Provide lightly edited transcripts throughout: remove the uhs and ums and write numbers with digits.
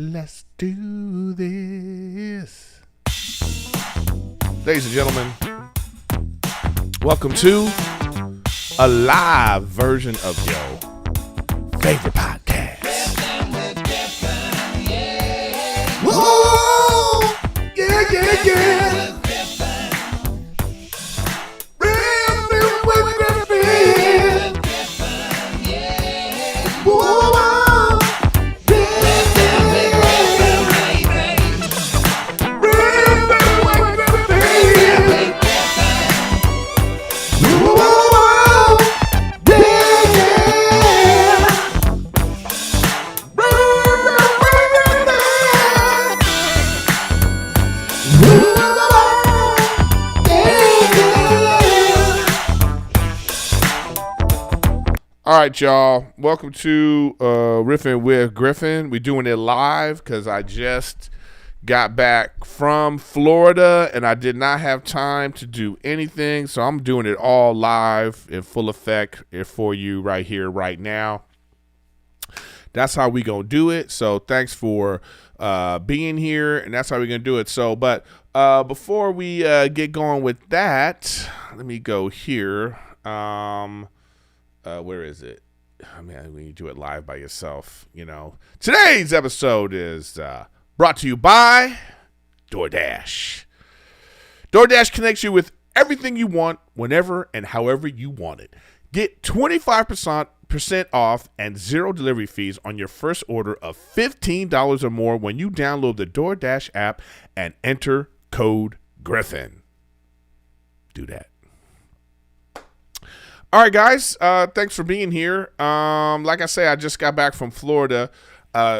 Let's do this. Ladies and gentlemen, welcome to a live version of your favorite podcast. Whoa! Yeah, yeah, yeah. Riffin with Griffin. Whoa! All right, y'all. Welcome to Riffin with Griffin. We're doing it live because I just got back from Florida and I did not have time to do anything. So I'm doing it all live in full effect for you right here, right now. That's how we gonna do it. So thanks for being here, and that's how we're gonna do it. So, but before we get going with that, let me go here. Where is it? I mean, when you do it live by yourself, you know. Today's episode is brought to you by Doordash. Doordash connects you with everything you want, whenever and however you want it. Get 25% off and zero delivery fees on your first order of $15 or more when you download the Doordash app and enter code Griffin. Do that. All right, guys. Thanks for being here. Like I say, I just got back from Florida.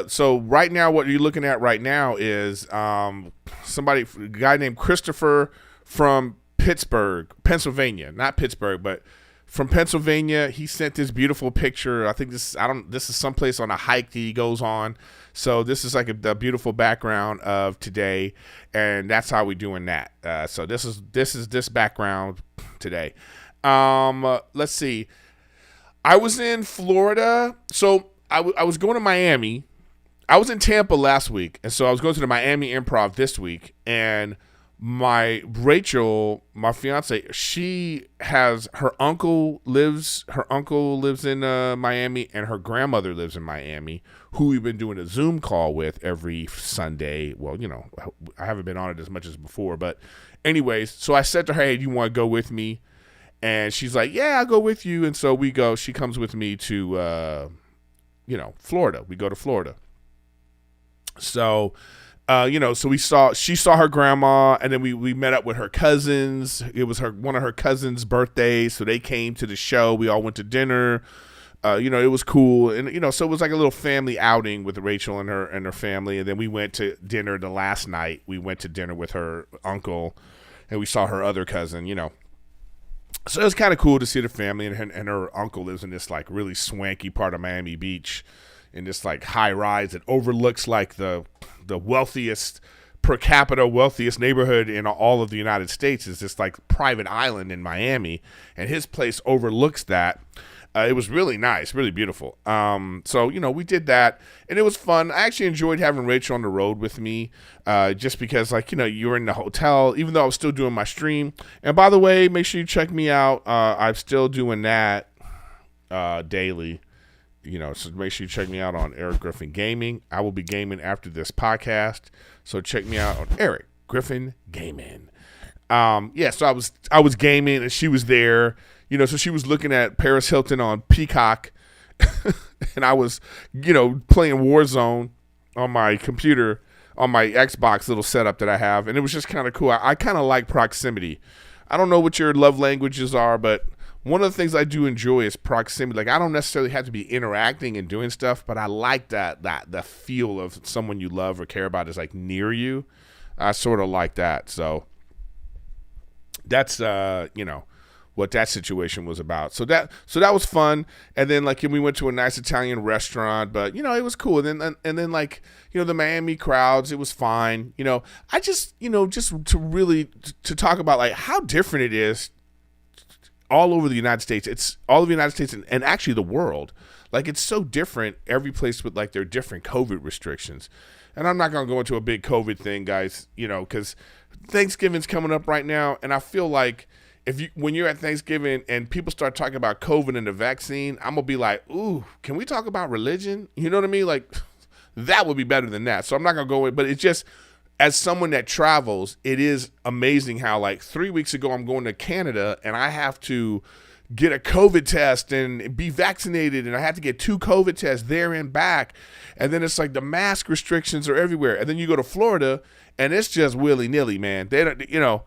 So right now, what you're looking at right now is a guy named Christopher from Pittsburgh, Pennsylvania. Not Pittsburgh, but from Pennsylvania. He sent this beautiful picture. I think this is someplace on a hike that he goes on. So this is like a beautiful background of today, and that's how we're doing that. So this is this background today. Let's see. I was in Florida. So I was going to Miami. I was in Tampa last week. And so I was going to the Miami Improv this week. And Rachel, my fiance, her uncle lives in Miami, and her grandmother lives in Miami, who we've been doing a Zoom call with every Sunday. Well, you know, I haven't been on it as much as before, but anyways, so I said to her, hey, do you want to go with me? And she's like, yeah, I'll go with you. And so we go. She comes with me to, Florida. We go to Florida. So, so she saw her grandma, and then we met up with her cousins. It was one of her cousins' birthdays, so they came to the show. We all went to dinner. It was cool, and so it was like a little family outing with Rachel and her family. And then we went to dinner the last night. We went to dinner with her uncle, and we saw her other cousin. So it was kind of cool to see the family, and her uncle lives in this like really swanky part of Miami Beach, in this like high rise that overlooks like the wealthiest per capita wealthiest neighborhood in all of the United States. Is this like private island in Miami, and his place overlooks that. It was really nice, really beautiful. So we did that, and it was fun. I actually enjoyed having Rachel on the road with me, just because you were in the hotel, even though I was still doing my stream. And by the way, make sure you check me out. I'm still doing that daily. So make sure you check me out on Erik Griffin Gaming. I will be gaming after this podcast, so check me out on Erik Griffin Gaming. So I was gaming, and she was there. So she was looking at Paris Hilton on Peacock, and I was, playing Warzone on my computer, on my Xbox little setup that I have, and it was just kind of cool. I kind of like proximity. I don't know what your love languages are, but one of the things I do enjoy is proximity. Like, I don't necessarily have to be interacting and doing stuff, but I like that the feel of someone you love or care about is like near you. I sort of like that. So that's what that situation was about. So that was fun. And then we went to a nice Italian restaurant, but it was cool. And then the Miami crowds, it was fine. I just to talk about like how different it is all over the United States. It's all over the United States and actually the world. Like, it's so different every place with like their different COVID restrictions. and I'm not going to go into a big COVID thing, guys, because Thanksgiving's coming up right now, and I feel like when you're at Thanksgiving and people start talking about COVID and the vaccine, I'm gonna be like, ooh, can we talk about religion? You know what I mean? Like, that would be better than that. So I'm not gonna go in, but it's just, as someone that travels, it is amazing how, like, 3 weeks ago I'm going to Canada and I have to get a COVID test and be vaccinated, and I have to get 2 COVID tests there and back, and then it's like the mask restrictions are everywhere, and then you go to Florida and it's just willy-nilly, man. They don't,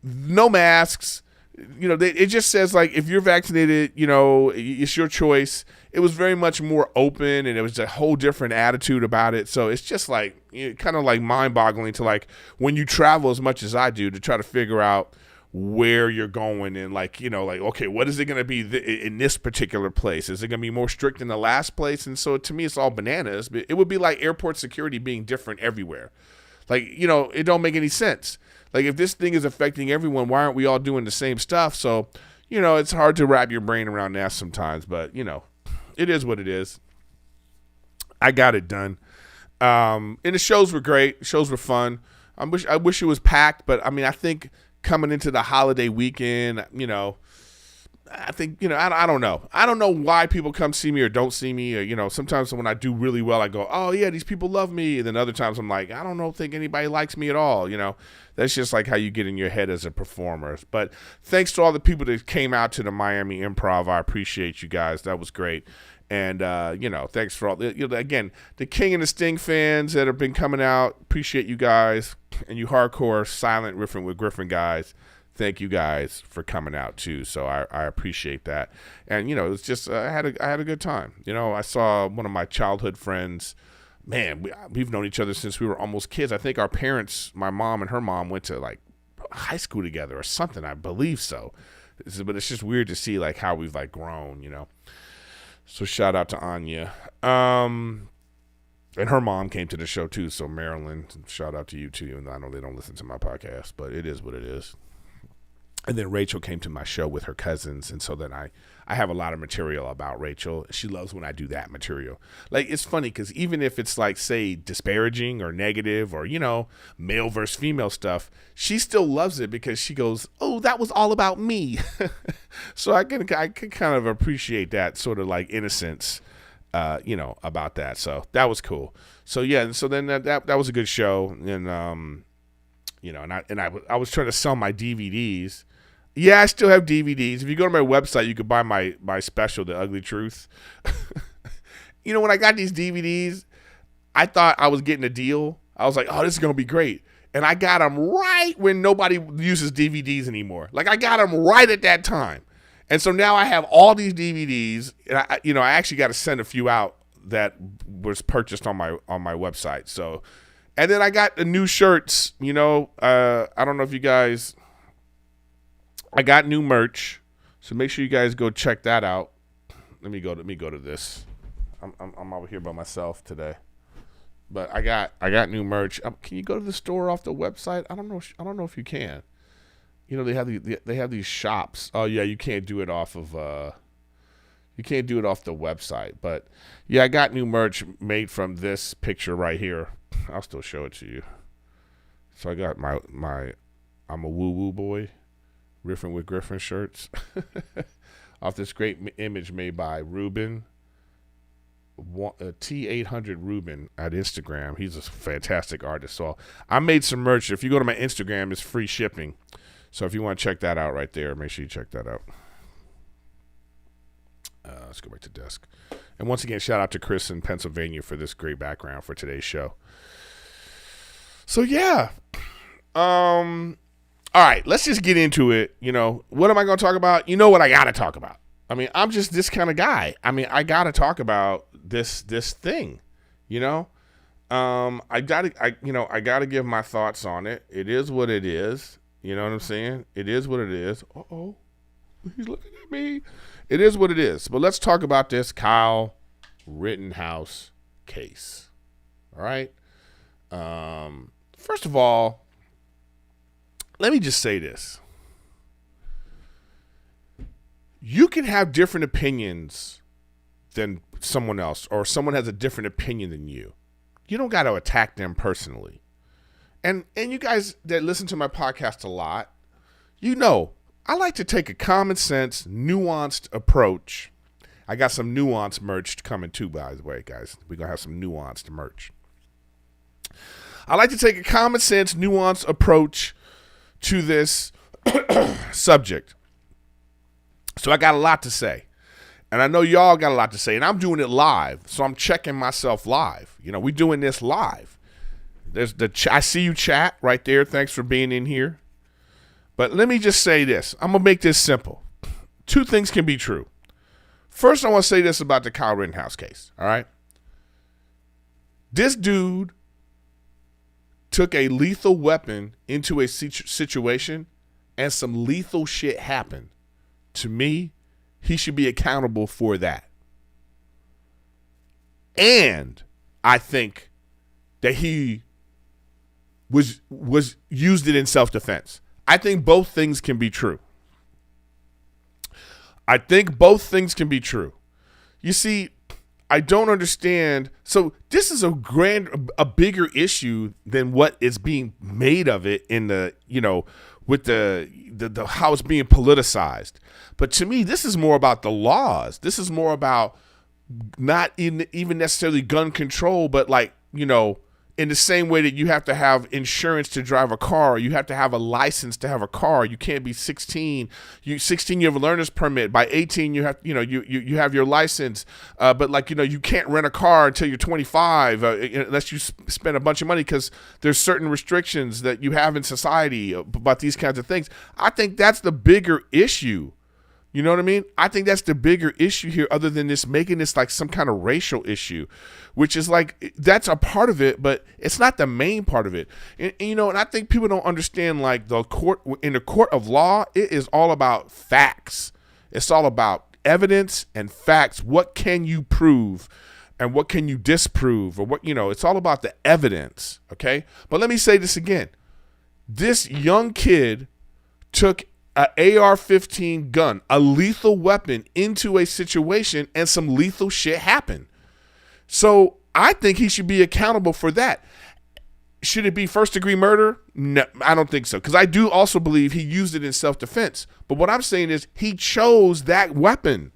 no masks. It just says, like, if you're vaccinated, it's your choice. It was very much more open, and it was a whole different attitude about it. So it's just like kind of like mind-boggling to, like, when you travel as much as I do, to try to figure out where you're going and, like, okay, what is it going to be in this particular place? Is it going to be more strict than the last place? And so to me, it's all bananas. It would be like airport security being different everywhere. Like, it don't make any sense. Like, if this thing is affecting everyone, why aren't we all doing the same stuff? So, it's hard to wrap your brain around that sometimes, but, it is what it is. I got it done. And the shows were great. Shows were fun. I wish it was packed, but, I think coming into the holiday weekend, I think, I don't know. I don't know why people come see me or don't see me. Or, sometimes when I do really well, I go, oh, yeah, these people love me. And then other times I'm like, I don't think anybody likes me at all. That's just like how you get in your head as a performer. But thanks to all the people that came out to the Miami Improv. I appreciate you guys. That was great. And, thanks for all, again, the King and the Sting fans that have been coming out. Appreciate you guys. And you hardcore silent Riffin with Griffin guys. Thank you guys for coming out too. So I appreciate that. And, it's just, I had a good time. I saw one of my childhood friends. Man, we've known each other since we were almost kids. I think our parents, my mom and her mom, went to, like, high school together or something. I believe so. But it's just weird to see, like, how we've, like, grown, So shout out to Anya. And her mom came to the show too. So Marilyn, shout out to you too. Even though I know they don't listen to my podcast, but it is what it is. And then Rachel came to my show with her cousins. And so then I have a lot of material about Rachel. She loves when I do that material. Like, it's funny because even if it's, like, say, disparaging or negative or, male versus female stuff, she still loves it because she goes, oh, that was all about me. So I can kind of appreciate that sort of, like, innocence, about that. So that was cool. So, yeah. And so then that was a good show. And, I was trying to sell my DVDs. Yeah, I still have DVDs. If you go to my website, you can buy my special, The Ugly Truth. When I got these DVDs, I thought I was getting a deal. I was like, oh, this is going to be great. And I got them right when nobody uses DVDs anymore. Like, I got them right at that time. And so now I have all these DVDs. And I actually got to send a few out that was purchased on my website. So, and then I got the new shirts. I don't know if you guys... I got new merch, so make sure you guys go check that out. Let me go to this. I'm over here by myself today, but I got new merch. Can you go to the store off the website? I don't know if you can. They have these shops. Oh yeah, you can't do it off of the website. But yeah, I got new merch made from this picture right here. I'll still show it to you. So I got my I'm a woo woo boy. Riffin with Griffin shirts off this great image made by Ruben, T800 Ruben at Instagram. He's a fantastic artist. So I made some merch. If you go to my Instagram, it's free shipping. So if you want to check that out right there, make sure you check that out. Let's go back to desk. And once again, shout out to Chris in Pennsylvania for this great background for today's show. So yeah. All right, let's just get into it. What am I going to talk about? You know what I got to talk about. I'm just this kind of guy. I got to talk about this thing, I got to give my thoughts on it. It is what it is. You know what I'm saying? It is what it is. Uh-oh. He's looking at me. It is what it is. But let's talk about this Kyle Rittenhouse case. All right? First of all, let me just say this. You can have different opinions than someone else, or someone has a different opinion than you. you don't got to attack them personally. And you guys that listen to my podcast a lot, you know, I like to take a common sense, nuanced approach. I got some nuanced merch coming too, by the way, guys. We're going to have some nuanced merch. I like to take a common sense, nuanced approach to this subject. So I got a lot to say. And I know y'all got a lot to say. And I'm doing it live. So I'm checking myself live. You know, we're doing this live. There's I see you, chat, right there. Thanks for being in here. But let me just say this. I'm going to make this simple. Two things can be true. First, I want to say this about the Kyle Rittenhouse case, all right? This dude took a lethal weapon into a situation and some lethal shit happened. To me, he should be accountable for that. And I think that he was used it in self-defense. I think both things can be true. You see, I don't understand. So this is a bigger issue than what is being made of it in the, you know, with the how it's being politicized. But to me, this is more about the laws. This is more about not even necessarily gun control, but like, you know, in the same way that you have to have insurance to drive a car, you have to have a license to have a car. You can't be 16. 16, you have a learner's permit. By 18, you have, you know, you have your license. But like, you know, you can't rent a car until you're 25 unless you spend a bunch of money, because there's certain restrictions that you have in society about these kinds of things. I think that's the bigger issue. You know what I mean? I think that's the bigger issue here, other than this making this like some kind of racial issue, which is like, that's a part of it, but it's not the main part of it. And you know, and I think people don't understand, like, in the court of law, it is all about facts. It's all about evidence and facts. What can you prove and what can you disprove, or what, you know, it's all about the evidence. Okay. But let me say this again. This young kid took an AR-15 gun, a lethal weapon, into a situation, and some lethal shit happened. So I think he should be accountable for that. Should it be first-degree murder? No, I don't think so, because I do also believe he used it in self-defense. But what I'm saying is he chose that weapon.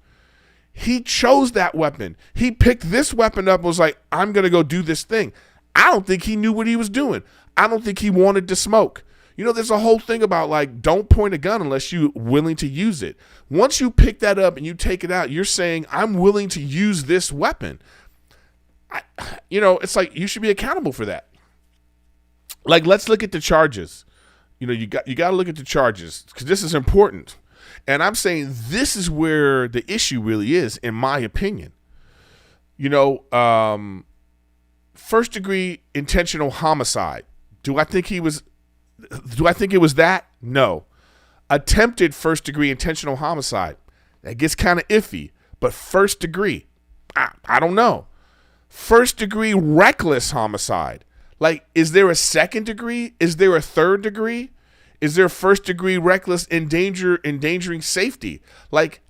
He chose that weapon. He picked this weapon up and was like, I'm going to go do this thing. I don't think he knew what he was doing. I don't think he wanted to smoke. You know, there's a whole thing about, like, don't point a gun unless you're willing to use it. Once you pick that up and you take it out, you're saying, I'm willing to use this weapon. You know, it's like, you should be accountable for that. Like, let's look at the charges. You know, you got to look at the charges, because this is important. And I'm saying this is where the issue really is, in my opinion. You know, first degree intentional homicide. Do I think it was that? No. Attempted first degree intentional homicide. That gets kind of iffy. But first degree, I don't know. First degree reckless homicide. Like, is there a second degree? Is there a third degree? Is there first degree reckless endangering safety? Like,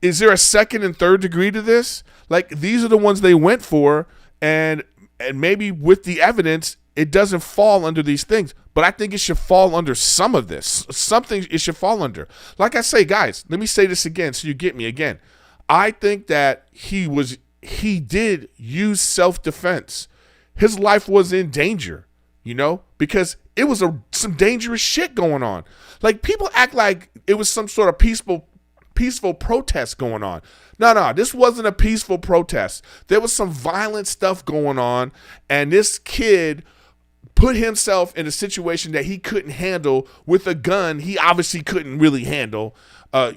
is there a second and third degree to this? Like, these are the ones they went for, and maybe with the evidence, it doesn't fall under these things, but I think it should fall under some of this. Something it should fall under. Like I say, guys, let me say this again so you get me again. I think that he did use self-defense. His life was in danger, you know, because it was some dangerous shit going on. Like, people act like it was some sort of peaceful protest going on. No, this wasn't a peaceful protest. There was some violent stuff going on, and this kid put himself in a situation that he couldn't handle with a gun he obviously couldn't really handle.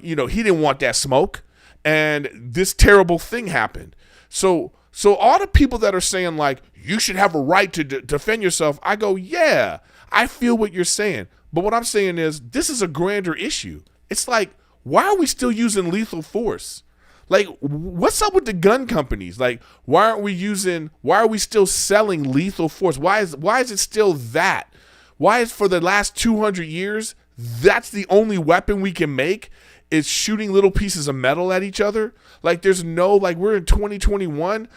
You know, he didn't want that smoke, and this terrible thing happened. So all the people that are saying, like, you should have a right to defend yourself, I go, yeah, I feel what you're saying. But what I'm saying is, this is a grander issue. It's like, why are we still using lethal force? Like, what's up with the gun companies? Like, why are we still selling lethal force? Why is it still that? Why is, for the last 200 years, that's the only weapon we can make? is shooting little pieces of metal at each other. Like there's no, like we're in 2021,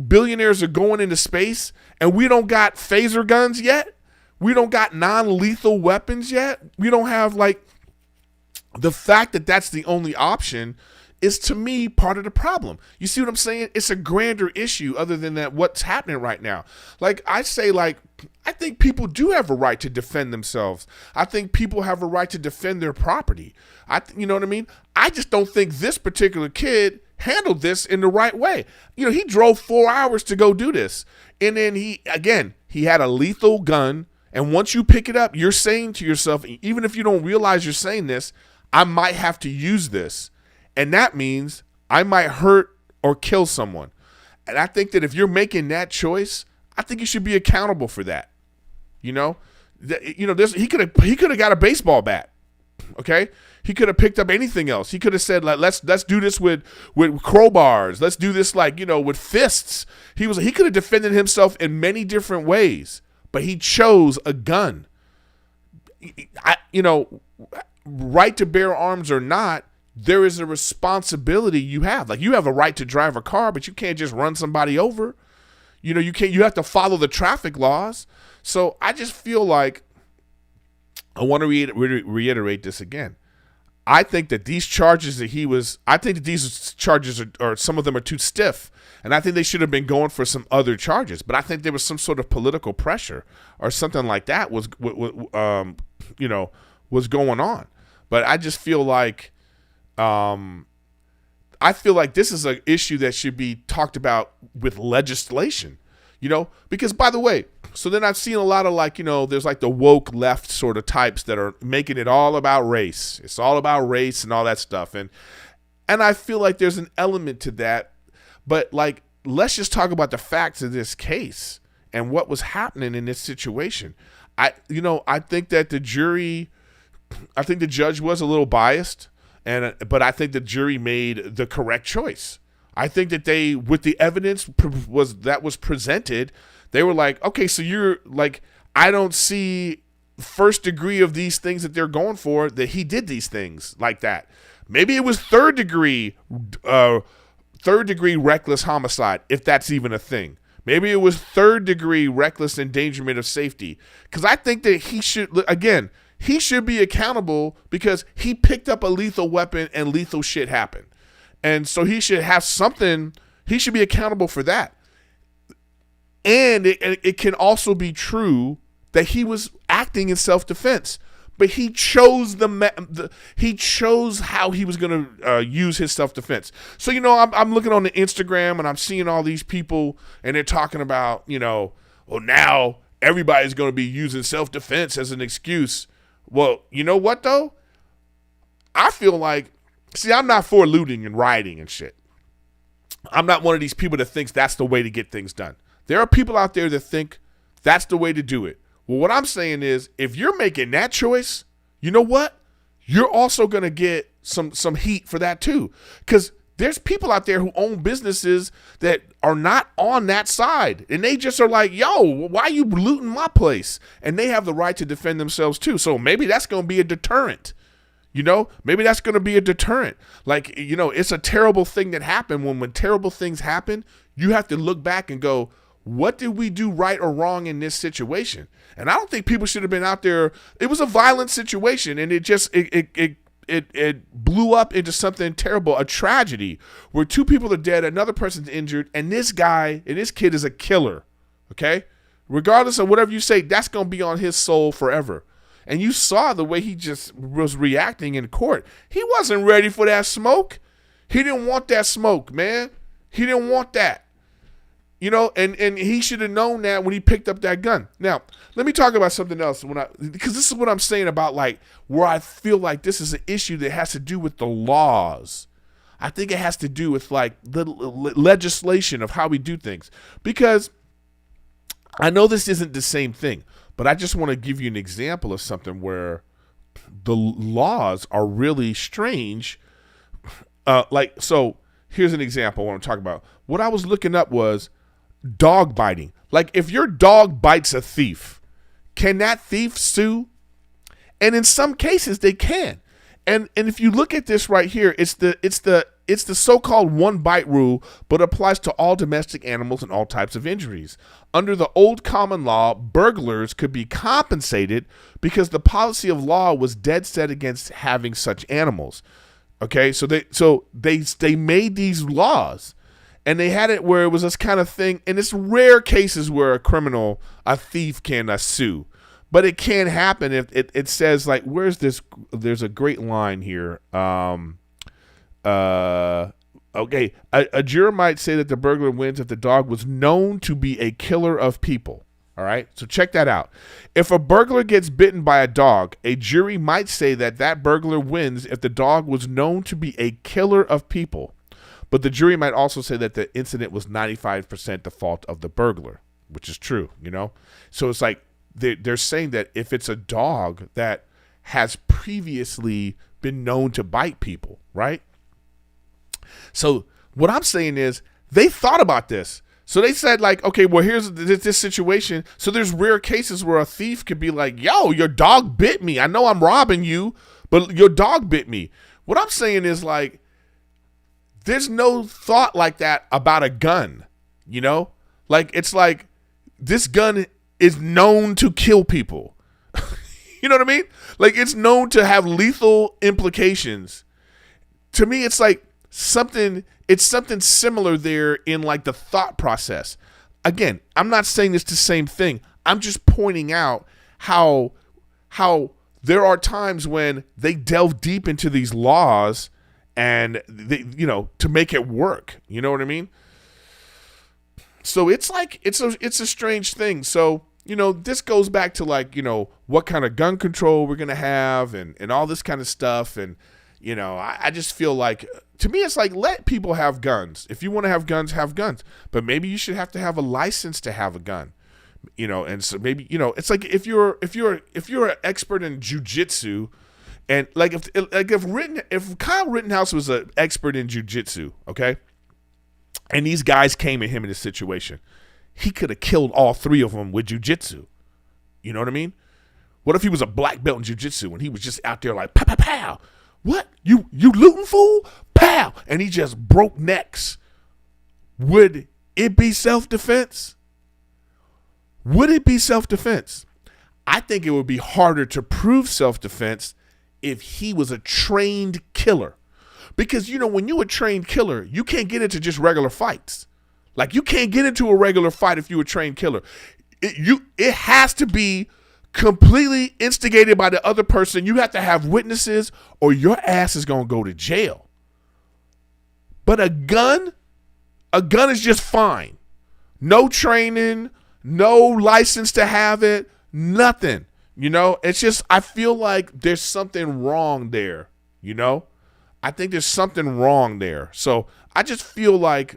billionaires are going into space and we don't got phaser guns yet. We don't got non-lethal weapons yet. We don't have like, the fact that that's the only option is to me part of the problem. You see what I'm saying? It's a grander issue other than that what's happening right now. Like I say, like, I think people do have a right to defend themselves. I think people have a right to defend their property. You know what I mean? I just don't think this particular kid handled this in the right way. You know, he drove 4 hours to go do this. And then he had a lethal gun. And once you pick it up, you're saying to yourself, even if you don't realize you're saying this, I might have to use this. And that means I might hurt or kill someone. And I think that if you're making that choice, I think you should be accountable for that. You know, he could have got a baseball bat. Okay, he could have picked up anything else. He could have said, like, let's do this with crowbars. Let's do this with fists. He could have defended himself in many different ways, but he chose a gun. Right to bear arms or not, there is a responsibility you have. Like you have a right to drive a car, but you can't just run somebody over. You have to follow the traffic laws. So I just feel like I want to reiterate this again. I think that these charges are some of them are too stiff. And I think they should have been going for some other charges. But I think there was some sort of political pressure or something like that was going on. But I just feel like this is an issue that should be talked about with legislation, because by the way, so then I've seen a lot of there's like the woke left sort of types that are making it all about race. It's all about race and all that stuff. And I feel like there's an element to that, but let's just talk about the facts of this case and what was happening in this situation. I think that the judge was a little biased. But I think the jury made the correct choice. I think that they, with the evidence that was presented, they were like, okay, so you're like, I don't see first degree of these things that they're going for, that he did these things like that. Maybe it was third degree reckless homicide, if that's even a thing. Maybe it was third degree reckless endangerment of safety. Because I think that he should be accountable because he picked up a lethal weapon and lethal shit happened. And so he should have something, he should be accountable for that. And it can also be true that he was acting in self-defense, but he chose he chose how he was going to use his self-defense. So, I'm looking on the Instagram and I'm seeing all these people and they're talking about, now everybody's going to be using self-defense as an excuse. Well, you know what, though? I feel like, I'm not for looting and rioting and shit. I'm not one of these people that thinks that's the way to get things done. There are people out there that think that's the way to do it. Well, what I'm saying is, if you're making that choice, you know what? You're also going to get some heat for that, too. Because there's people out there who own businesses that are not on that side. And they just are like, yo, why are you looting my place? And they have the right to defend themselves too. So maybe that's going to be a deterrent. Maybe that's going to be a deterrent. It's a terrible thing that happened. When terrible things happen, you have to look back and go, what did we do right or wrong in this situation? And I don't think people should have been out there. It was a violent situation, and it blew up into something terrible, a tragedy where two people are dead, another person's injured, and this kid is a killer, okay? Regardless of whatever you say, that's going to be on his soul forever. And you saw the way he just was reacting in court. He wasn't ready for that smoke. He didn't want that smoke, man. He didn't want that. And he should have known that when he picked up that gun. Now, let me talk about something else because this is what I'm saying about where I feel like this is an issue that has to do with the laws. I think it has to do with the legislation of how we do things, because I know this isn't the same thing, but I just want to give you an example of something where the laws are really strange. So here's an example of what I'm talking about. What I was looking up was dog biting. If your dog bites a thief, can that thief sue? And in some cases they can. And if you look at this right here, it's the so-called one bite rule, but applies to all domestic animals and all types of injuries. Under the old common law, burglars could be compensated because the policy of law was dead set against having such animals. Okay, so they made these laws, and they had it where it was this kind of thing, and it's rare cases where a thief can sue. But it can happen if it says, like, where's this? There's a great line here. Okay, a juror might say that the burglar wins if the dog was known to be a killer of people. All right, so check that out. If a burglar gets bitten by a dog, a jury might say that burglar wins if the dog was known to be a killer of people. But the jury might also say that the incident was 95% the fault of the burglar, which is true, So it's like, they're saying that if it's a dog that has previously been known to bite people, right? So what I'm saying is they thought about this. So they said, like, okay, well, here's this situation. So there's rare cases where a thief could be like, yo, your dog bit me. I know I'm robbing you, but your dog bit me. What I'm saying is, like, there's no thought like that about a gun, Like, it's like this gun is known to kill people. You know what I mean? Like, it's known to have lethal implications. To me, it's like something similar there in, like, the thought process. Again, I'm not saying it's the same thing. I'm just pointing out how there are times when they delve deep into these laws and they, to make it work. You know what I mean? So it's like, it's a strange thing. So, this goes back to, like, what kind of gun control we're going to have and all this kind of stuff. And, I just feel like, to me, it's like, let people have guns. If you want to have guns, have guns. But maybe you should have to have a license to have a gun, and so maybe, it's like if you're an expert in jujitsu, and like if Kyle Rittenhouse was an expert in jujitsu, okay, and these guys came at him in this situation, he could have killed all three of them with jujitsu. You know what I mean? What if he was a black belt in jujitsu and he was just out there like, pow, pow, pow. What? You looting fool? Pow. And he just broke necks. Would it be self-defense? Would it be self-defense? I think it would be harder to prove self-defense if he was a trained killer. Because, when you're a trained killer, you can't get into just regular fights. Like, you can't get into a regular fight if you're a trained killer. It has to be completely instigated by the other person. You have to have witnesses or your ass is going to go to jail. But a gun is just fine. No training, no license to have it, nothing. It's just, I feel like there's something wrong there, I think there's something wrong there. So I just feel like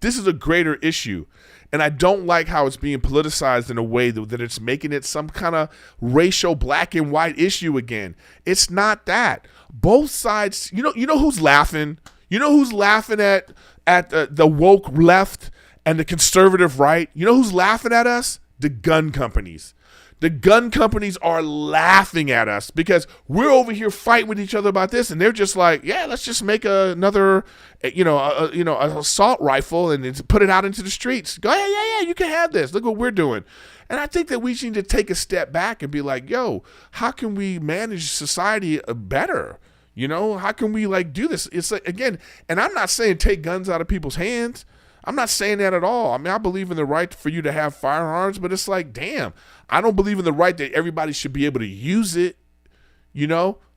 this is a greater issue. And I don't like how it's being politicized in a way that it's making it some kind of racial black and white issue again. It's not that. Both sides, you know who's laughing? You know who's laughing at the woke left and the conservative right? You know who's laughing at us? The gun companies. The gun companies are laughing at us because we're over here fighting with each other about this, and they're just like, yeah, let's just make another, an assault rifle and put it out into the streets. Go, yeah, you can have this. Look what we're doing. And I think that we need to take a step back and be like, yo, how can we manage society better? How can we do this? It's like, again, and I'm not saying take guns out of people's hands. I'm not saying that at all. I mean, I believe in the right for you to have firearms, but it's like, damn, I don't believe in the right that everybody should be able to use it.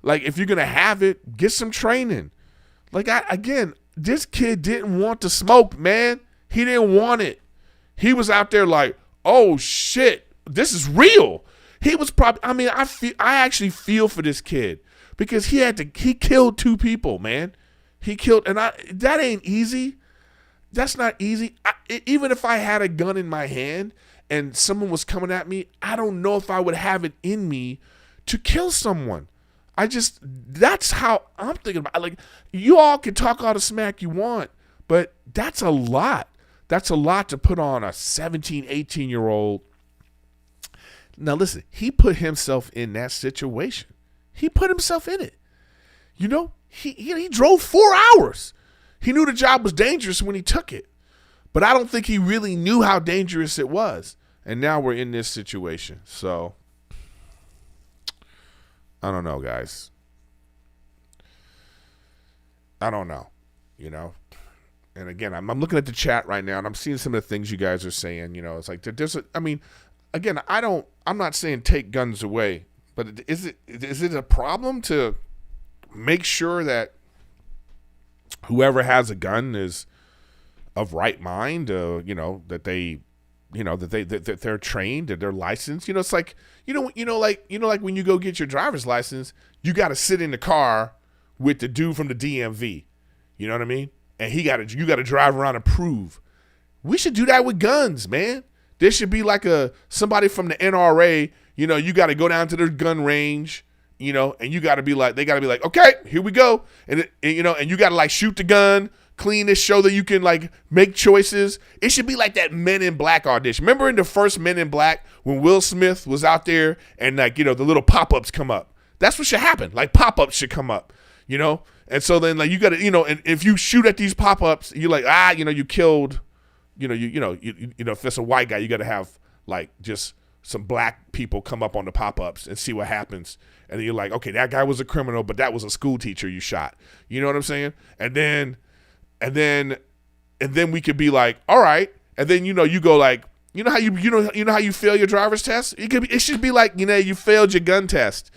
Like, if you're going to have it, get some training. Like, this kid didn't want to smoke, man. He didn't want it. He was out there like, oh shit, this is real. He was probably, I actually feel for this kid because he killed two people, man. That ain't easy. That's not easy. Even if I had a gun in my hand and someone was coming at me, I don't know if I would have it in me to kill someone. That's how I'm thinking about it. Like, you all can talk all the smack you want, but that's a lot. That's a lot to put on a 17, 18-year-old. Now, listen, he put himself in that situation. He put himself in it. He drove 4 hours. He knew the job was dangerous when he took it. But I don't think he really knew how dangerous it was. And now we're in this situation. So, I don't know, guys. I don't know, And again, I'm looking at the chat right now, and I'm seeing some of the things you guys are saying. It's like again, I'm not saying take guns away, but is it a problem to make sure that whoever has a gun is of right mind, that they're trained, that they're licensed. It's like, like when you go get your driver's license, you got to sit in the car with the dude from the DMV. You know what I mean? And you got to drive around and prove. We should do that with guns, man. There should be like somebody from the NRA, you got to go down to their gun range, and you got to be like, they got to be like, okay, here we go. And you got to like shoot the gun, clean this, show that you can like make choices. It should be like that Men in Black audition. Remember in the first Men in Black when Will Smith was out there and like, the little pop-ups come up. That's what should happen. Like pop-ups should come up, And so then like you got to, and if you shoot at these pop-ups, you're like, you killed, if it's a white guy, you got to have like just some black people come up on the pop-ups and see what happens. And then you're like, okay, that guy was a criminal, but that was a school teacher you shot. You know what I'm saying? And then we could be like, all right. And then, you go like, how you fail your driver's test? It should be like, you failed your gun test.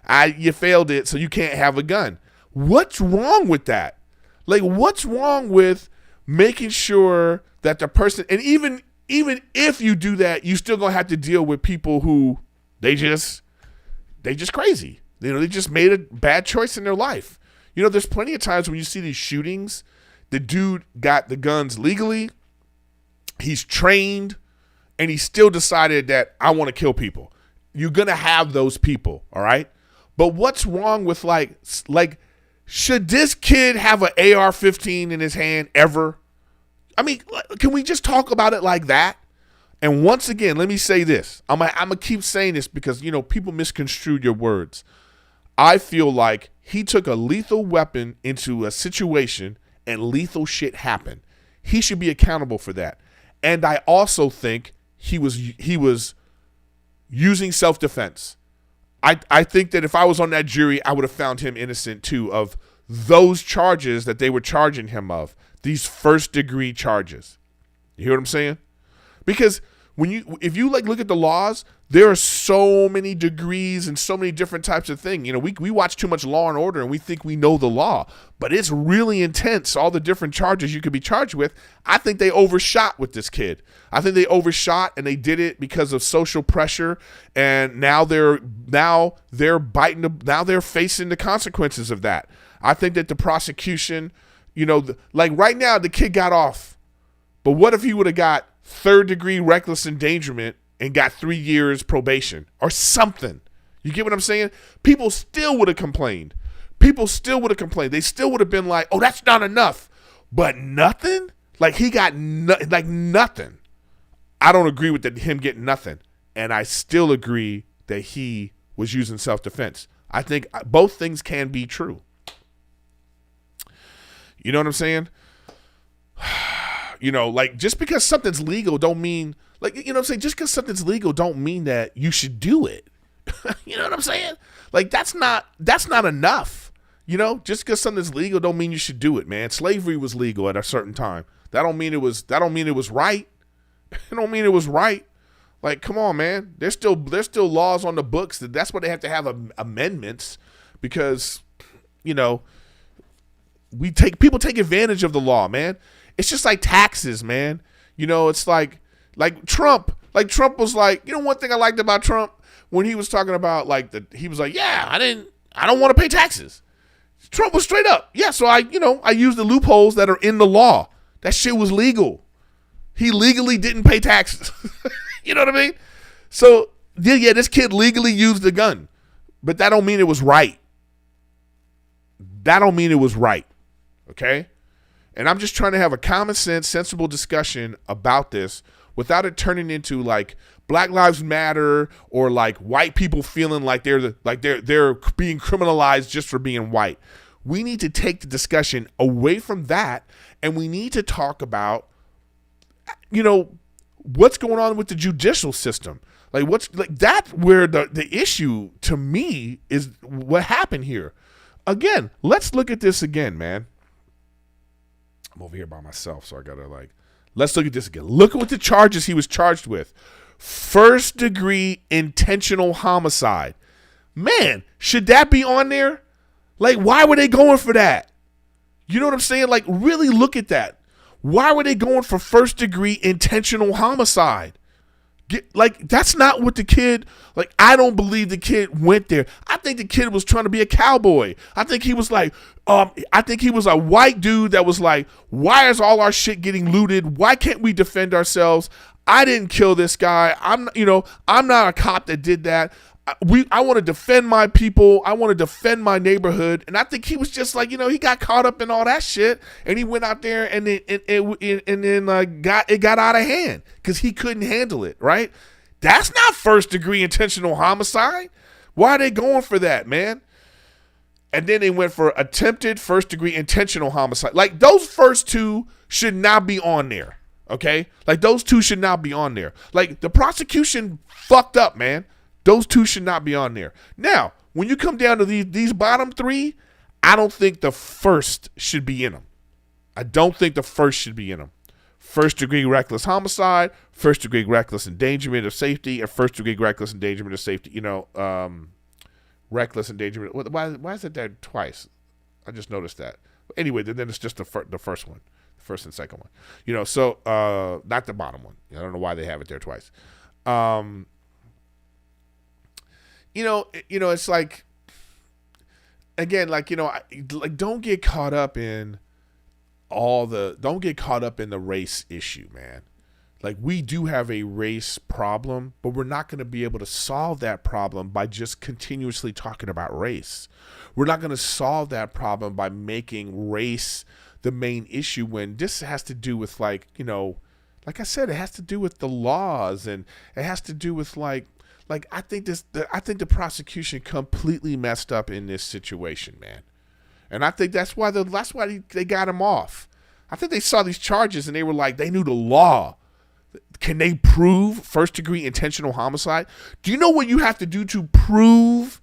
You failed it, so you can't have a gun. What's wrong with that? Like, what's wrong with making sure that the person, and even if you do that, you still gonna have to deal with people who they just crazy. They just made a bad choice in their life. There's plenty of times when you see these shootings, the dude got the guns legally, he's trained, and he still decided that I want to kill people. You're gonna have those people, all right? But what's wrong with like should this kid have an AR-15 in his hand ever? I mean, can we just talk about it like that? And once again, let me say this. I'm gonna keep saying this because, people misconstrued your words. I feel like he took a lethal weapon into a situation and lethal shit happened. He should be accountable for that. And I also think he was using self-defense. I think that if I was on that jury, I would have found him innocent too of those charges that they were charging him of, these first-degree charges. You hear what I'm saying? Because if you like look at the laws, there are so many degrees and so many different types of things. We watch too much Law and Order and we think we know the law, but it's really intense. All the different charges you could be charged with. I think they overshot with this kid. I think they overshot and they did it because of social pressure. And now they're facing the consequences of that. I think that the prosecution, like right now the kid got off, but what if he would have got third-degree reckless endangerment and got 3 years probation or something? You get what I'm saying? People still would have complained. They still would have been like, oh, that's not enough. But nothing? Like he got nothing. I don't agree with him getting nothing. And I still agree that he was using self-defense. I think both things can be true. You know what I'm saying? Like just because something's legal don't mean, like, you know what I'm saying? Just because something's legal don't mean that you should do it. You know what I'm saying? Like that's not enough. Just because something's legal don't mean you should do it, man. Slavery was legal at a certain time. That don't mean it was right. It don't mean it was right. Like, come on, man. There's still laws on the books. That's why they have to have amendments because, people take advantage of the law, man. It's just like taxes, man. It's like Trump. Like Trump was like, one thing I liked about Trump when he was talking about he was like, yeah, I don't want to pay taxes. Trump was straight up. Yeah, so I used the loopholes that are in the law. That shit was legal. He legally didn't pay taxes. You know what I mean? So yeah, this kid legally used the gun, but that don't mean it was right. Okay? And I'm just trying to have a common sense, sensible discussion about this without it turning into like Black Lives Matter or like white people feeling like they're being criminalized just for being white. We need to take the discussion away from that, and we need to talk about, what's going on with the judicial system. Like that's where the issue to me is what happened here. Again, let's look at this again, man. I'm over here by myself, so I gotta let's look at this again. Look at what the charges he was charged with. First degree intentional homicide. Man, should that be on there? Like, why were they going for that? You know what I'm saying? Like, really look at that. Why were they going for first degree intentional homicide? That's not what the kid, I don't believe the kid went there. I think the kid was trying to be a cowboy. I think he was I think he was a white dude that was like, why is all our shit getting looted? Why can't we defend ourselves? I didn't kill this guy. I'm not a cop that did that. I want to defend my people. I want to defend my neighborhood. And I think he was just he got caught up in all that shit, and he went out there and then got out of hand because he couldn't handle it. Right? That's not first degree intentional homicide. Why are they going for that, man? And then they went for attempted first degree intentional homicide. Those first two should not be on there. Okay? Those two should not be on there. The prosecution fucked up, man. Those two should not be on there. Now, when you come down to these bottom three, I don't think the first should be in them. I don't think the first should be in them. First degree reckless homicide, first degree reckless endangerment of safety, and first degree reckless endangerment of safety. Reckless endangerment. Why is it there twice? I just noticed that. Anyway, then it's just the first one, the first and second one. So not the bottom one. I don't know why they have it there twice. It's again, don't get caught up in don't get caught up in the race issue, man. We do have a race problem, but we're not going to be able to solve that problem by just continuously talking about race. We're not going to solve that problem by making race the main issue when this has to do with like I said, it has to do with the laws, and it has to do with I think the prosecution completely messed up in this situation, man. And I think that's why they got him off. I think they saw these charges and they were they knew the law. Can they prove first degree intentional homicide? Do you know what you have to do to prove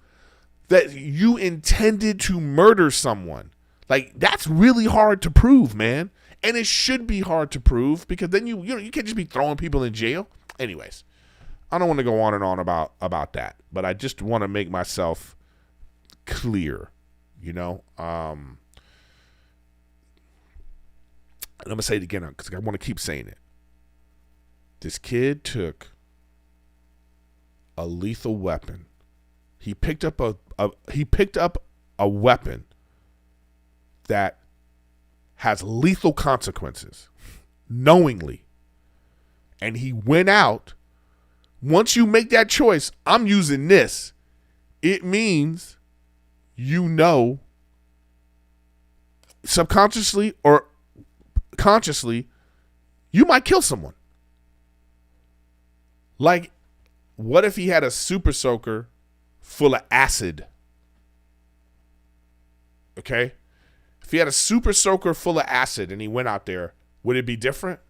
that you intended to murder someone? That's really hard to prove, man. And it should be hard to prove, because then you can't just be throwing people in jail. Anyways, I don't want to go on and on about that, but I just want to make myself clear, and I'm going to say it again because I want to keep saying it. This kid took a lethal weapon. He picked up a weapon that has lethal consequences knowingly. And he went out. Once you make that choice, I'm using this, it means subconsciously or consciously, you might kill someone. What if he had a super soaker full of acid? Okay? If he had a super soaker full of acid and he went out there, would it be different?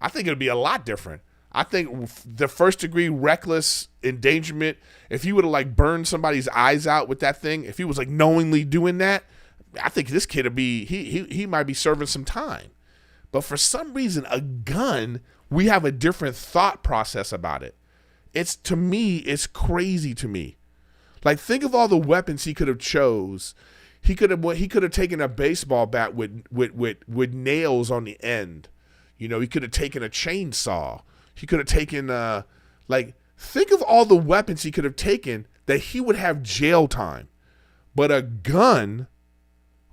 I think it would be a lot different. I think the first degree reckless endangerment, if he would have burned somebody's eyes out with that thing, if he was knowingly doing that, I think this kid would be, he might be serving some time. But for some reason, a gun, we have a different thought process about it. To me, it's crazy to me. Think of all the weapons he could have chose. He could have taken a baseball bat with nails on the end. He could have taken a chainsaw. He could have taken think of all the weapons he could have taken that he would have jail time. But a gun,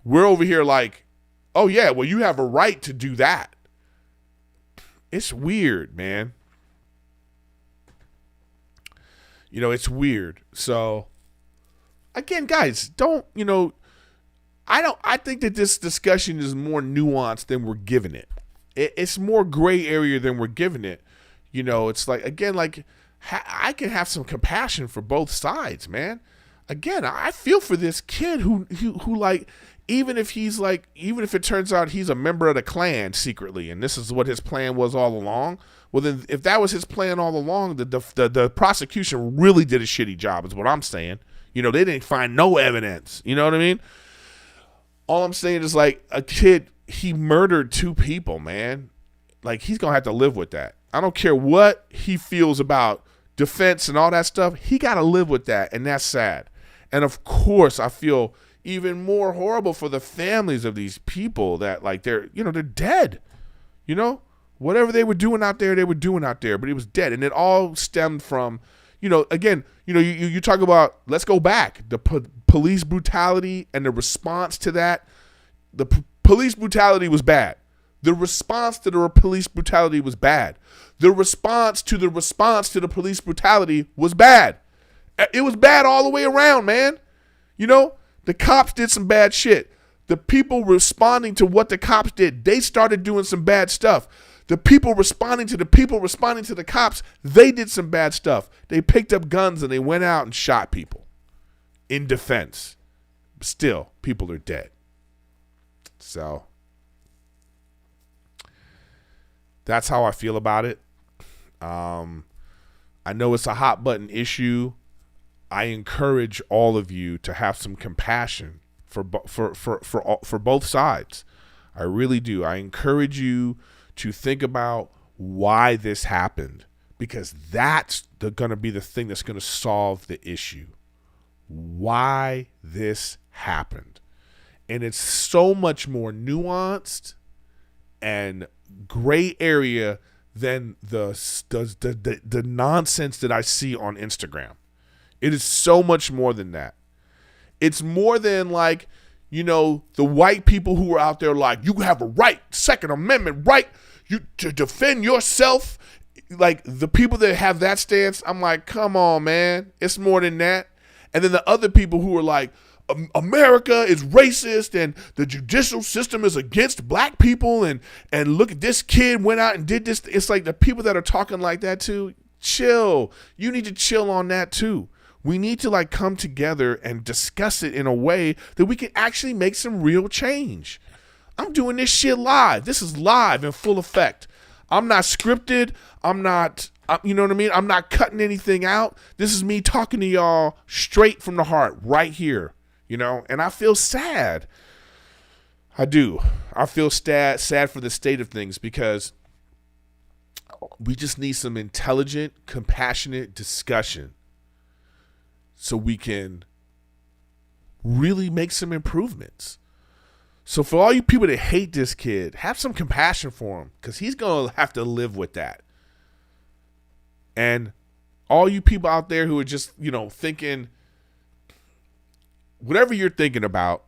we're over here oh yeah, well you have a right to do that. It's weird, man. It's weird. So again, guys, I think that this discussion is more nuanced than we're giving it. It's more gray area than we're giving it. It's I can have some compassion for both sides, man. again, I feel for this kid who like, even if it turns out he's a member of the Klan secretly, and this is what his plan was all along, well then, if that was his plan all along, the prosecution really did a shitty job, is what I'm saying. You know, they didn't find no evidence. You know what I mean? All I'm saying is, like, a kid, he murdered 2 people, man. Like, he's going to have to live with that. I don't care what he feels about defense and all that stuff. He got to live with that, and that's sad. And, of course, I feel even more horrible for the families of these people that, like, they're dead. You know? Whatever they were doing out there, they were doing out there, but it was dead. And it all stemmed from, again, you talk about, let's go back, the police brutality and the response to that. The police brutality was bad. The response to the police brutality was bad. The response to the police brutality was bad. It was bad all the way around, man. The cops did some bad shit. The people responding to what the cops did, they started doing some bad stuff. The people responding to the cops, they did some bad stuff. They picked up guns and they went out and shot people in defense. Still, people are dead. So that's how I feel about it. I know it's a hot button issue. I encourage all of you to have some compassion for both sides. I really do. I encourage you to think about why this happened, because that's going to be the thing that's going to solve the issue. Why this happened. And it's so much more nuanced and gray area than the nonsense that I see on Instagram. It is so much more than that. It's more than, like, the white people who are out there like, you have a right, Second Amendment right, to defend yourself. Like, the people that have that stance, I'm like, come on, man. It's more than that. And then the other people who are like, America is racist and the judicial system is against black people, and look at this kid went out and did this. It's like the people that are talking like that too, chill. You need to chill on that too. We need to, like, come together and discuss it in a way that we can actually make some real change. I'm doing this shit live. This is live in full effect. I'm not scripted. You know what I mean? I'm not cutting anything out. This is me talking to y'all straight from the heart right here, and I feel sad. I do. I feel sad for the state of things, because we just need some intelligent, compassionate discussion so we can really make some improvements. So for all you people that hate this kid, have some compassion for him, because he's going to have to live with that. And all you people out there who are just, thinking whatever you're thinking about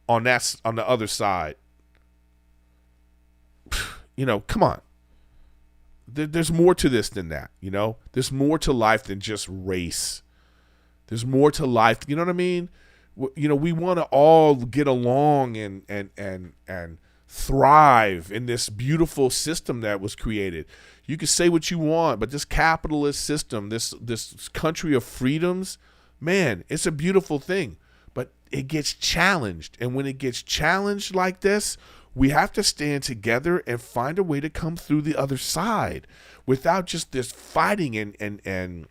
on the other side, come on. There's more to this than that, There's more to life than just race. There's more to life. You know what I mean? We want to all get along and thrive in this beautiful system that was created. You can say what you want, but this capitalist system, this country of freedoms, man, it's a beautiful thing. But it gets challenged. And when it gets challenged like this, we have to stand together and find a way to come through the other side without just this fighting and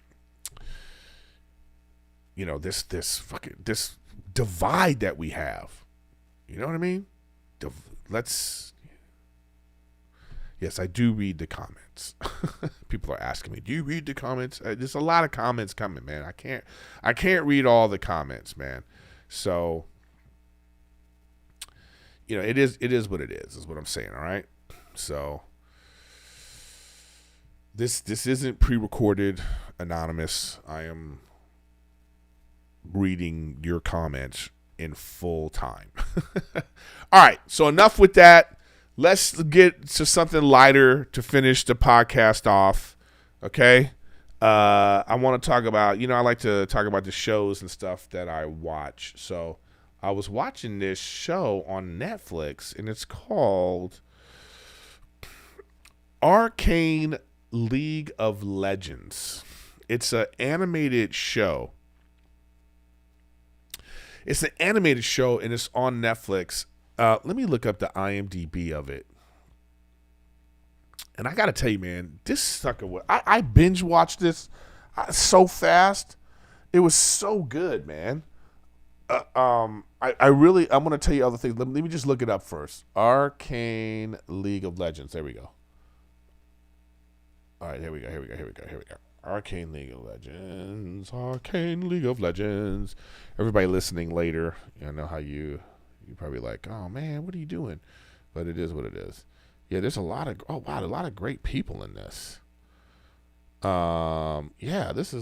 this divide that we have. You know what I mean? Yes, I do read the comments. People are asking me, do you read the comments? There's a lot of comments coming, man. I can't read all the comments, man. So, it is what it is what I'm saying. All right. So this isn't pre-recorded, anonymous. I am reading your comments in full time. All right. So enough with that. Let's get to something lighter to finish the podcast off. Okay. I want to talk about, I like to talk about the shows and stuff that I watch. So I was watching this show on Netflix, and it's called Arcane League of Legends. It's an animated show. It's an animated show, and it's on Netflix. Let me look up the IMDb of it. And I got to tell you, man, this sucker, I binge watched this so fast. It was so good, man. I'm going to tell you other things. Let me just look it up first. Arcane League of Legends. There we go. All right, here we go. Arcane League of Legends. Arcane League of Legends. Everybody listening later, I know how you're probably like, oh man, what are you doing? But it is what it is. Yeah, there's a lot of great people in this. Yeah, this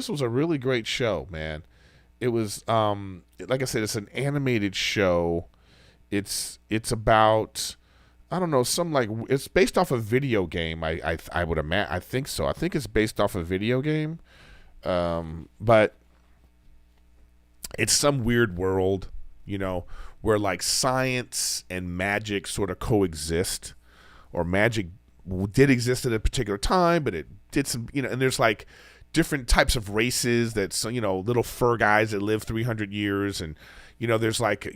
was a really great show, man. It was like I said, it's an animated show. It's about, I don't know, it's based off a video game. I would imagine. I think so. I think it's based off a video game. But it's some weird world, where like science and magic sort of coexist, or magic did exist at a particular time, but it did some, and there's like different types of races that's, little fur guys that live 300 years. And, there's like,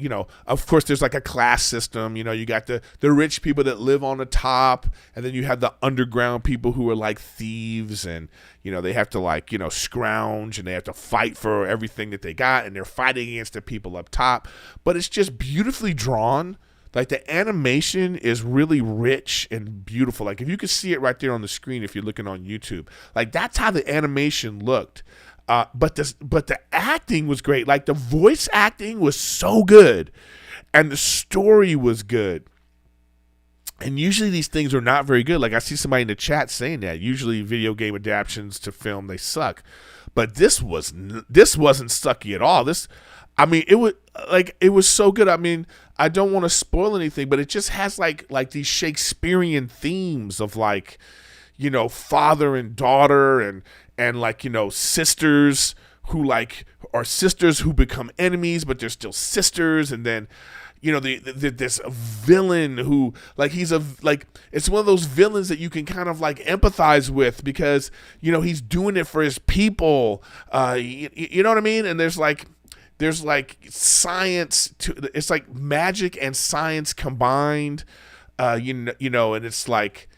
of course there's like a class system, you got the rich people that live on the top, and then you have the underground people who are like thieves, and, they have to like, scrounge, and they have to fight for everything that they got, and they're fighting against the people up top. But it's just beautifully drawn. Like the animation is really rich and beautiful. Like if you could see it right there on the screen, if you're looking on YouTube, like that's how the animation looked. But the acting was great. Like the voice acting was so good, and the story was good. And usually these things are not very good. Like I see somebody in the chat saying that. Usually video game adaptations to film, they suck. But this wasn't sucky at all. It was so good. I mean, I don't want to spoil anything, but it just has like these Shakespearean themes of like, father and daughter, and like, sisters who like are sisters who become enemies, but they're still sisters. And then, this villain who like, it's one of those villains that you can kind of like empathize with, because, he's doing it for his people. You know what I mean? And there's like science it's like magic and science combined, and it's like,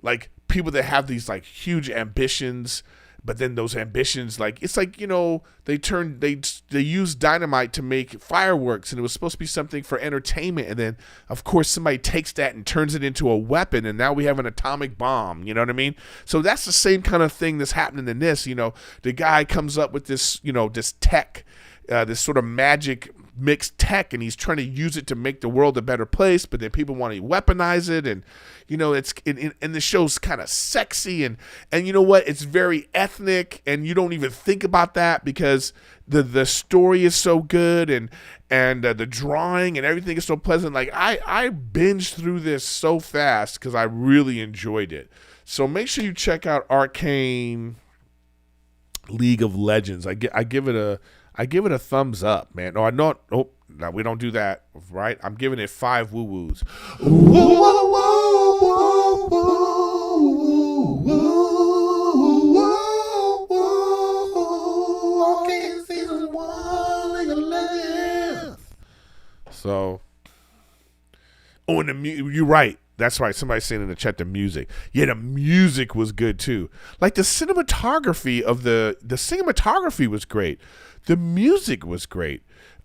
like people that have these like huge ambitions, but then those ambitions, like, it's like, they use dynamite to make fireworks, and it was supposed to be something for entertainment. And then of course somebody takes that and turns it into a weapon, and now we have an atomic bomb. You know what I mean? So that's the same kind of thing that's happening in this. The guy comes up with this, this tech, this sort of magic mixed tech, and he's trying to use it to make the world a better place, but then people want to weaponize it. And and the show's kind of sexy, and you know what, it's very ethnic, and you don't even think about that because the story is so good, and the drawing and everything is so pleasant. Like I binged through this so fast because I really enjoyed it. So make sure you check out Arcane League of Legends. I give it a thumbs up, man. No, I not. Oh, no, we don't do that, right? I'm giving it 5 woo-woos. So, and you're right. That's right. Somebody's saying in the chat the music. Yeah, the music was good too. Like the cinematography was great. The music was great.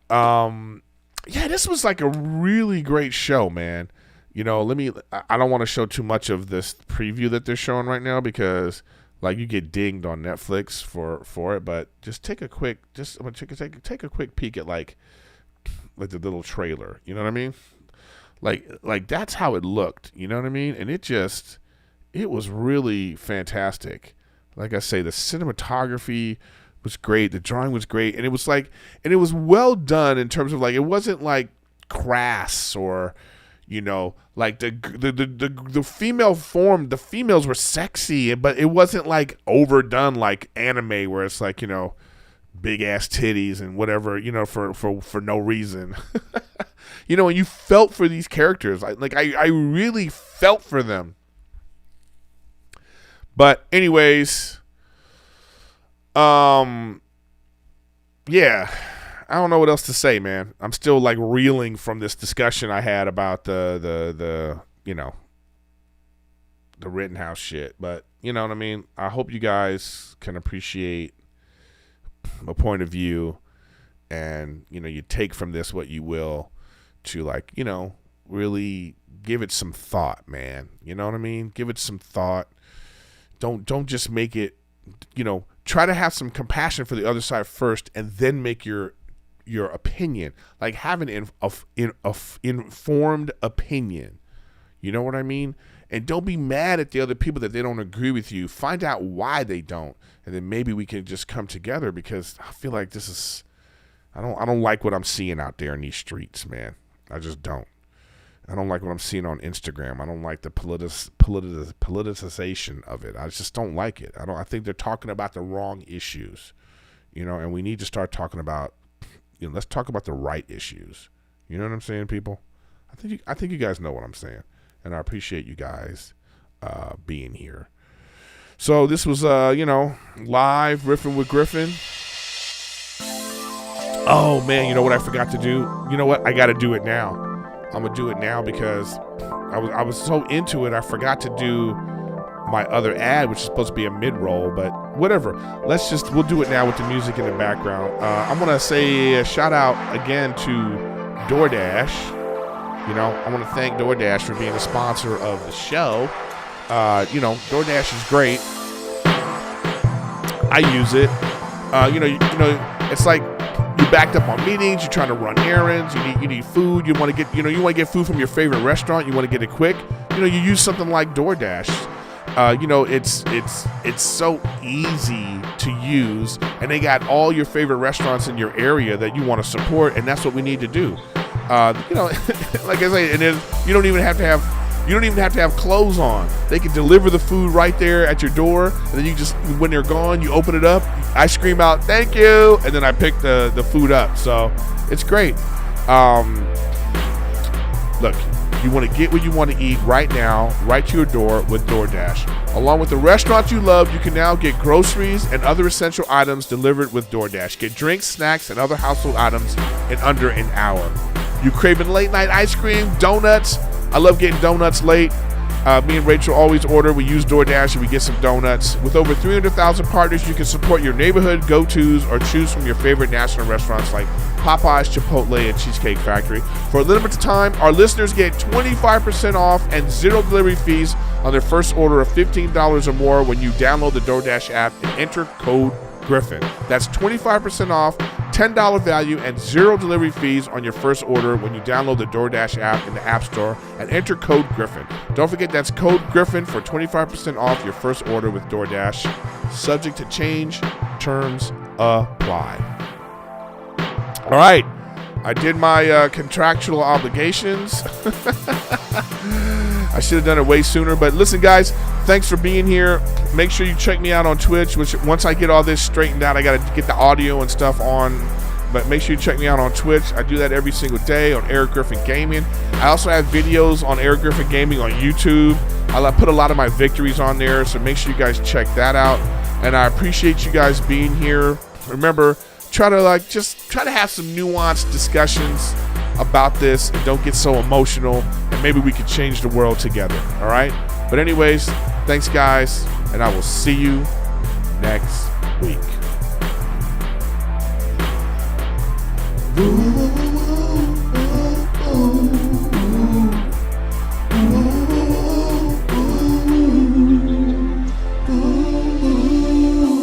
Yeah, this was like a really great show, man. I don't want to show too much of this preview that they're showing right now, because like you get dinged on Netflix for it. But just take a quick peek at like the little trailer. You know what I mean? Like that's how it looked. You know what I mean? And it was really fantastic. Like I say, the cinematography was great, the drawing was great, and it was well done in terms of like, it wasn't like crass, or like the female form, the females were sexy, but it wasn't like overdone like anime where it's like, big ass titties and whatever, for no reason. And you felt for these characters. I really felt for them. But anyways, yeah, I don't know what else to say, man. I'm still like reeling from this discussion I had about the Rittenhouse shit. But you know what I mean? I hope you guys can appreciate a point of view, and you take from this what you will to, like, really give it some thought, man. You know what I mean? Give it some thought. Don't just make it, try to have some compassion for the other side first, and then make your opinion. Like, have an informed opinion. You know what I mean? And don't be mad at the other people that they don't agree with you. Find out why they don't, and then maybe we can just come together, because I feel like this is, I don't like what I'm seeing out there in these streets, man. I just don't. I don't like what I'm seeing on Instagram. I don't like the politicization of it. I just don't like it. I think they're talking about the wrong issues, and we need to start talking about, let's talk about the right issues. You know what I'm saying, people? I think you guys know what I'm saying, and I appreciate you guys being here. So this was, live Riffin with Griffin. Oh man, you know what I forgot to do? You know what? I got to do it now. I'm gonna do it now because I was so into it, I forgot to do my other ad, which is supposed to be a mid-roll, but whatever. We'll do it now with the music in the background. I'm gonna say a shout out again to Doordash. I want to thank Doordash for being a sponsor of the show. Doordash is great. I use it. It's like, you backed up on meetings, you're trying to run errands, you need food, you want to get food from your favorite restaurant, you want to get it quick. You use something like Doordash. It's so easy to use, and they got all your favorite restaurants in your area that you want to support, and that's what we need to do. Like I say, and then you don't even have to have clothes on. They can deliver the food right there at your door, and then you just, when they're gone, you open it up, I scream out, "Thank you," and then I pick the food up. So it's great. Look, you want to get what you want to eat right now, right to your door with DoorDash. Along with the restaurants you love, you can now get groceries and other essential items delivered with DoorDash. Get drinks, snacks, and other household items in under an hour. You craving late night ice cream, donuts? I love getting donuts late. Me and Rachel always order. We use DoorDash and we get some donuts. With over 300,000 partners, you can support your neighborhood go-tos or choose from your favorite national restaurants like Popeyes, Chipotle, and Cheesecake Factory. For a limited time, our listeners get 25% off and zero delivery fees on their first order of $15 or more when you download the DoorDash app and enter code Griffin. That's 25% off, $10 value, and zero delivery fees on your first order when you download the DoorDash app in the App Store and enter code Griffin. Don't forget, that's code Griffin for 25% off your first order with DoorDash. Subject to change. Terms apply. All right. I did my contractual obligations. I should have done it way sooner. But listen, guys, thanks for being here. Make sure you check me out on Twitch, which once I get all this straightened out, I got to get the audio and stuff on. But make sure you check me out on Twitch. I do that every single day on Erik Griffin Gaming. I also have videos on Erik Griffin Gaming on YouTube. I put a lot of my victories on there, so make sure you guys check that out. And I appreciate you guys being here. Remember, try to have some nuanced discussions about this, and don't get so emotional, and maybe we can change the world together. All right? But anyways, thanks, guys, and I will see you next week. Ooh.